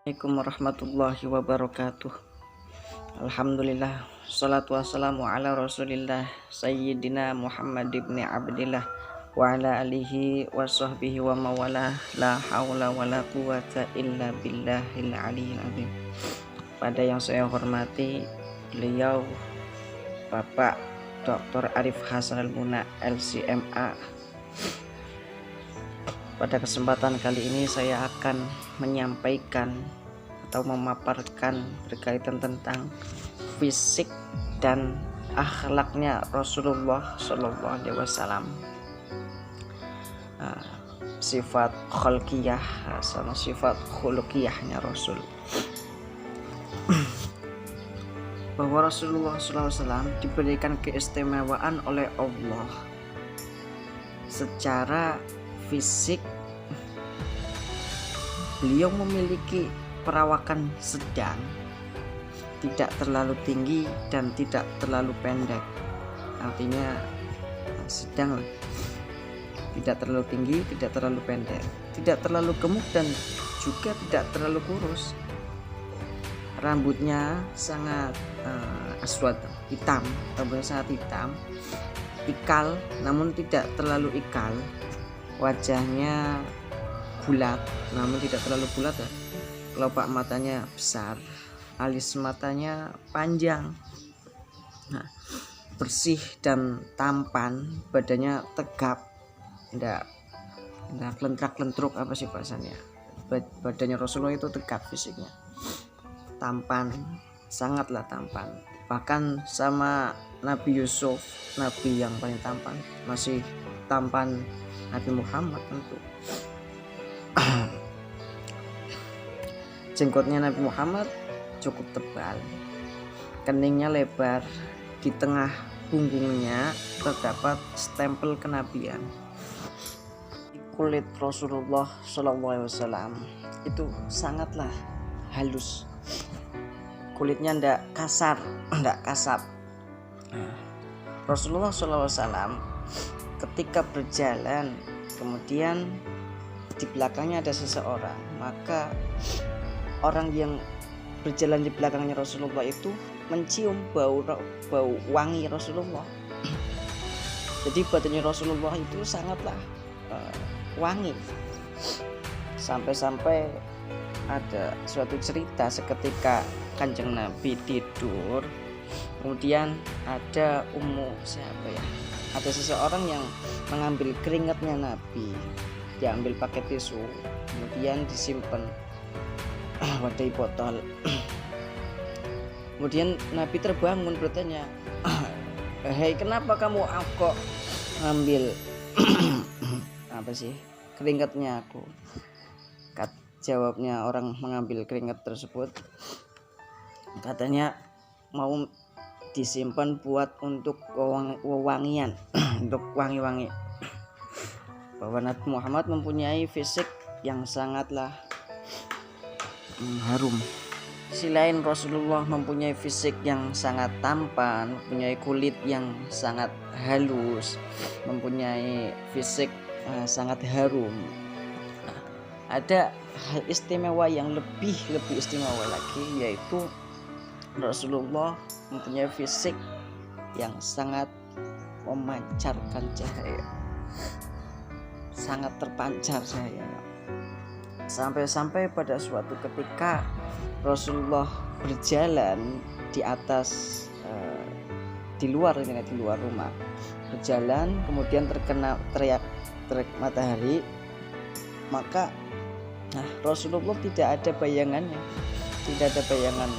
Assalamualaikum warahmatullahi wabarakatuh. Alhamdulillah, salatu wassalamu ala rasulillah Sayyidina Muhammad ibn Abdillah wa ala alihi wa sahbihi wa mawalah. La hawla wa la quwata illa billahil aliyil azim. Pada yang saya hormati, beliau Bapak Dr. Arif Hasanul Muna LCMA. Pada kesempatan kali ini saya akan menyampaikan atau memaparkan berkaitan tentang fisik dan akhlaknya Rasulullah Shallallahu Alaihi Wasallam. Sifat khalqiyah sama sifat khuluqiyahnya Rasul. Bahwa Rasulullah SAW diberikan keistimewaan oleh Allah secara fisik. Beliau memiliki perawakan sedang, tidak terlalu tinggi dan tidak terlalu pendek, artinya sedang lah. Tidak terlalu tinggi, tidak terlalu pendek, tidak terlalu gemuk dan juga tidak terlalu kurus. Rambutnya sangat aswad, hitam, rambutnya sangat hitam, ikal namun tidak terlalu ikal. Wajahnya bulat namun tidak terlalu bulat ya. Kelopak matanya besar, alis matanya panjang. Bersih dan tampan, badannya tegap, tidak kelentrak-kelentruk, apa sih bahasanya. Badannya Rasulullah itu tegap, fisiknya tampan, sangatlah tampan. Bahkan sama Nabi Yusuf, Nabi yang paling tampan, masih tampan Nabi Muhammad tentu. Jenggotnya Nabi Muhammad cukup tebal, keningnya lebar, di tengah punggungnya terdapat stempel kenabian. Kulit Rasulullah SAW itu sangatlah halus, kulitnya ndak kasar, ndak kasar. Rasulullah SAW ketika berjalan, kemudian di belakangnya ada seseorang, maka orang yang berjalan di belakangnya Rasulullah itu mencium bau wangi Rasulullah. Jadi badannya Rasulullah itu sangatlah wangi. Sampai-sampai ada suatu cerita seketika Kanjeng Nabi tidur, kemudian ada ada seseorang yang mengambil keringatnya Nabi, diambil pakai tisu, kemudian disimpan wadai botol. Kemudian Nabi terbangun bertanya, hei, kenapa kamu kok ngambil keringatnya aku? Jawabnya orang mengambil keringat tersebut, katanya mau disimpan buat untuk wewangian, untuk wangi-wangi. Bahwa Nabi Muhammad mempunyai fisik yang sangatlah harum. Sisi lain Rasulullah mempunyai fisik yang sangat tampan, mempunyai kulit yang sangat halus, mempunyai fisik sangat harum. Ada hal istimewa yang lebih istimewa lagi, yaitu Rasulullah mempunyai fisik yang sangat memancarkan cahaya, sangat terpancar cahaya. Sampai-sampai pada suatu ketika Rasulullah berjalan di atas di luar rumah, berjalan kemudian terkena terik matahari, maka Rasulullah tidak ada bayangannya, tidak ada bayangan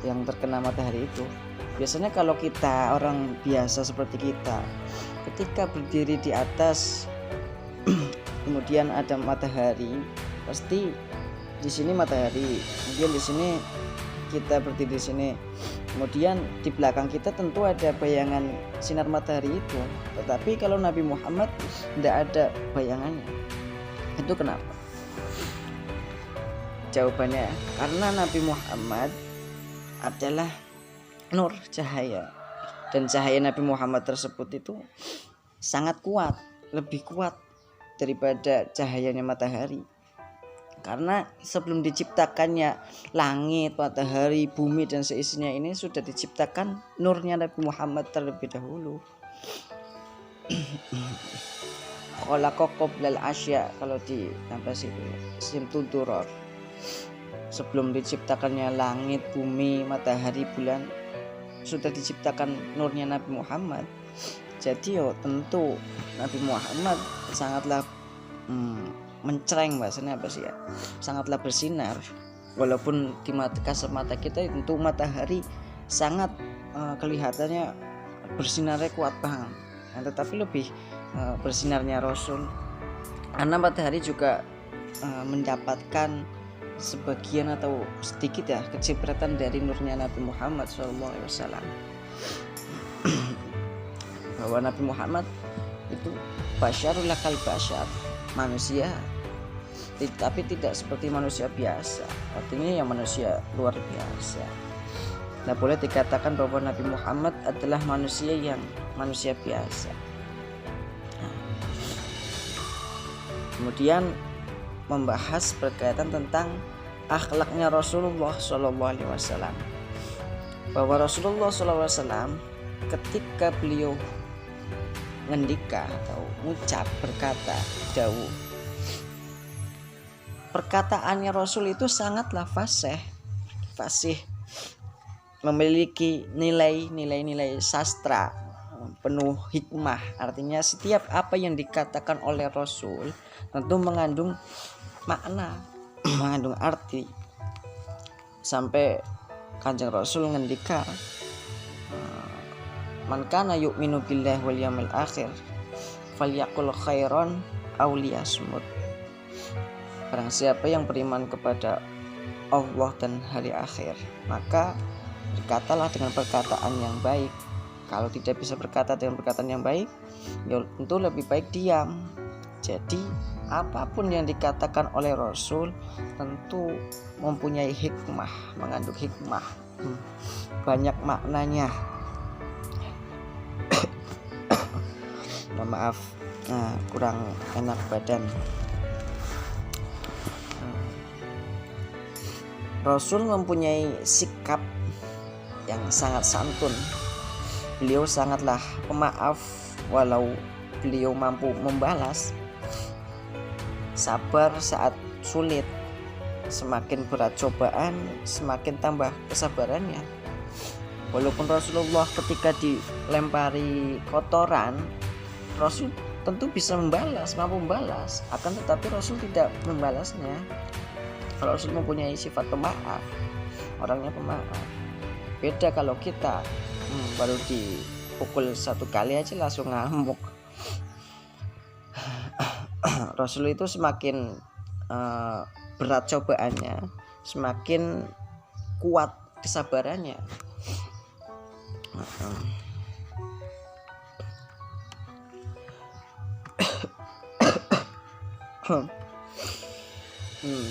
yang terkena matahari itu. Biasanya kalau kita orang biasa seperti kita, ketika berdiri di atas kemudian ada matahari, pasti di sini matahari, kemudian di sini kita berdiri di sini, kemudian di belakang kita tentu ada bayangan sinar matahari itu. Tetapi kalau Nabi Muhammad tidak ada bayangannya. Itu kenapa? Jawabannya, karena Nabi Muhammad adalah nur, cahaya, dan cahaya Nabi Muhammad tersebut itu sangat kuat, lebih kuat daripada cahayanya matahari. Karena sebelum diciptakannya langit, matahari, bumi dan seisinya ini sudah diciptakan nurnya Nabi Muhammad terlebih dahulu. Khalaqa qoblal asya, kalau di apa sih itu Simtud Duror, sebelum diciptakannya langit, bumi, matahari, bulan sudah diciptakan nurnya Nabi Muhammad. Jadi tentu Nabi Muhammad sangatlah mencereng, bahasanya apa sih ya, sangatlah bersinar. Walaupun di kasat mata kita tentu matahari sangat kelihatannya bersinarnya kuat banget, tetapi lebih bersinarnya Rasul, karena matahari juga mendapatkan sebagian atau sedikit ya kecipratan dari nurnya Nabi Muhammad SAW. Bahwa Nabi Muhammad itu basyarul lakal basyar, manusia tapi tidak seperti manusia biasa, artinya yang manusia luar biasa. Nah, boleh dikatakan bahwa Nabi Muhammad adalah manusia yang manusia biasa. Kemudian membahas berkaitan tentang akhlaknya Rasulullah SAW, bahwa Rasulullah SAW ketika beliau ngendika atau ucap berkata dawuh, perkataannya Rasul itu sangatlah fasih, memiliki nilai sastra, penuh hikmah. Artinya setiap apa yang dikatakan oleh Rasul tentu mengandung makna, mengandung arti. Sampai Kanjeng Rasul ngendika, man kana yu'minu billahi wal yawmil akhir falyaqul khairan aw liyasmut. Barang siapa yang beriman kepada Allah dan hari akhir, maka berkatalah dengan perkataan yang baik. Kalau tidak bisa berkata dengan perkataan yang baik, ya tentu lebih baik diam. Jadi apapun yang dikatakan oleh Rasul tentu mempunyai hikmah, mengandung hikmah, banyak maknanya. Maaf, kurang enak badan. Rasul mempunyai sikap yang sangat santun. Beliau sangatlah pemaaf, walau beliau mampu membalas. Sabar saat sulit, semakin berat cobaan semakin tambah kesabarannya. Walaupun Rasulullah ketika dilempari kotoran, Rasul tentu bisa membalas, mampu membalas, akan tetapi Rasul tidak membalasnya. Rasul mempunyai sifat pemaaf, orangnya pemaaf. Beda kalau kita baru dipukul satu kali aja langsung ngamuk. Rasul itu semakin berat cobaannya, semakin kuat kesabarannya.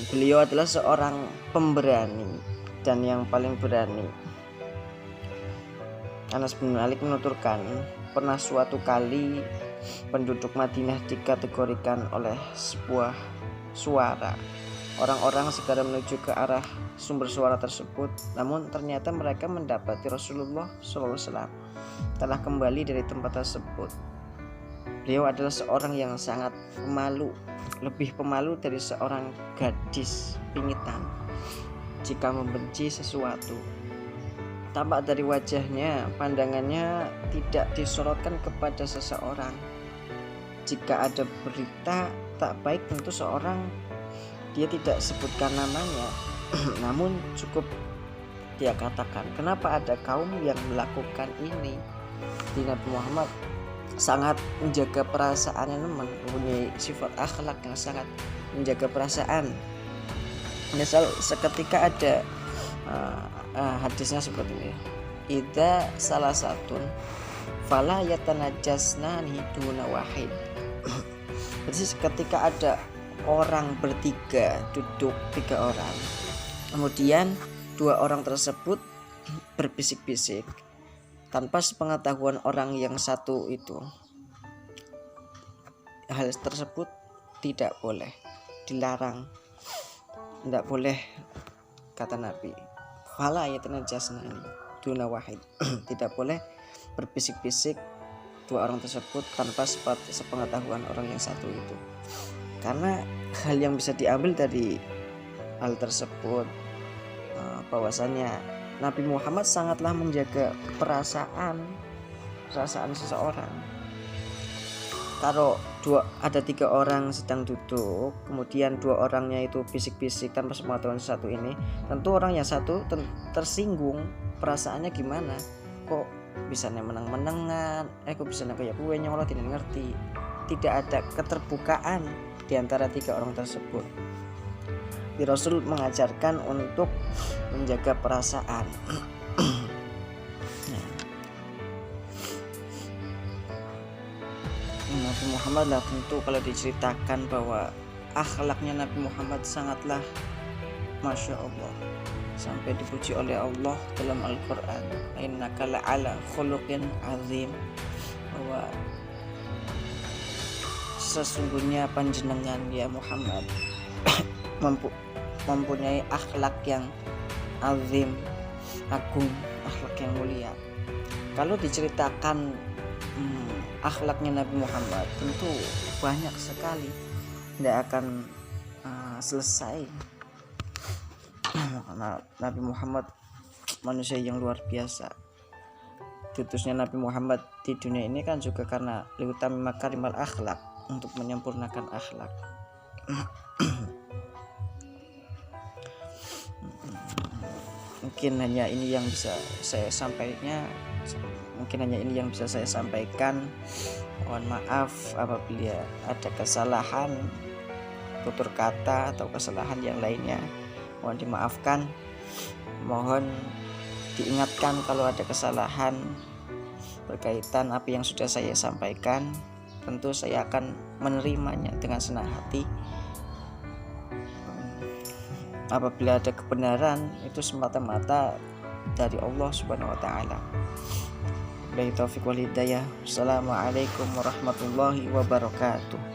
Beliau adalah seorang pemberani dan yang paling berani. Anas bin Malik menuturkan, pernah suatu kali penduduk Madinah dikategorikan oleh sebuah suara. Orang-orang segera menuju ke arah sumber suara tersebut, namun ternyata mereka mendapati Rasulullah SAW telah kembali dari tempat tersebut. Beliau adalah seorang yang sangat pemalu, lebih pemalu dari seorang gadis pingitan jika membenci sesuatu. Tampak dari wajahnya, pandangannya tidak disorotkan kepada seseorang. Jika ada berita tak baik, tentu seorang dia tidak sebutkan namanya, namun cukup dia katakan, kenapa ada kaum yang melakukan ini. Di Nabi Muhammad sangat menjaga perasaannya, mempunyai sifat akhlak yang sangat menjaga perasaan. Misal seketika ada hadisnya seperti ini, idza salah satun fala yatanajjasnani duna wahid. Jadi ketika ada orang bertiga, duduk 3 orang, kemudian 2 orang tersebut berbisik-bisik tanpa sepengetahuan orang yang satu itu, hal tersebut tidak boleh, dilarang. tidak boleh, kata Nabi, fala yatanajasna duna wahid, tidak boleh berbisik-bisik dua orang tersebut tanpa sepengetahuan orang yang satu itu. Karena hal yang bisa diambil dari hal tersebut bahwasanya Nabi Muhammad sangatlah menjaga perasaan seseorang. Kalau ada 3 orang sedang duduk, kemudian 2 orangnya itu bisik-bisik tanpa sepengetahuan satu ini, tentu orang yang satu tersinggung, perasaannya gimana, kok bisa menang-menangan, kok bisa kayak gue nyolot, tidak ngerti. Tidak ada keterbukaan di antara 3 orang tersebut. Rasul mengajarkan untuk menjaga perasaan. Nabi Muhammad lah, tentu kalau diceritakan bahwa akhlaknya Nabi Muhammad sangatlah Masya Allah, sampai dipuji oleh Allah dalam Al-Quran, innaka la'ala khuluqin azim, bahwa sesungguhnya panjenengan ya Muhammad mempunyai akhlak yang azim, agung, akhlak yang mulia. Kalau diceritakan akhlaknya Nabi Muhammad, tentu banyak sekali, tidak akan selesai. Karena Nabi Muhammad manusia yang luar biasa. Diutusnya Nabi Muhammad di dunia ini kan juga karena liutami makarimal akhlak, untuk menyempurnakan akhlak. Mungkin hanya ini yang bisa saya sampaikan. Mohon maaf apabila ada kesalahan tutur kata atau kesalahan yang lainnya, mohon dimaafkan. Mohon diingatkan kalau ada kesalahan berkaitan apa yang sudah saya sampaikan. Tentu saya akan menerimanya dengan senang hati. Apabila ada kebenaran, itu semata-mata dari Allah Subhanahu wa taala. Billahi taufiq wal hidayah. Assalamualaikum warahmatullahi wabarakatuh.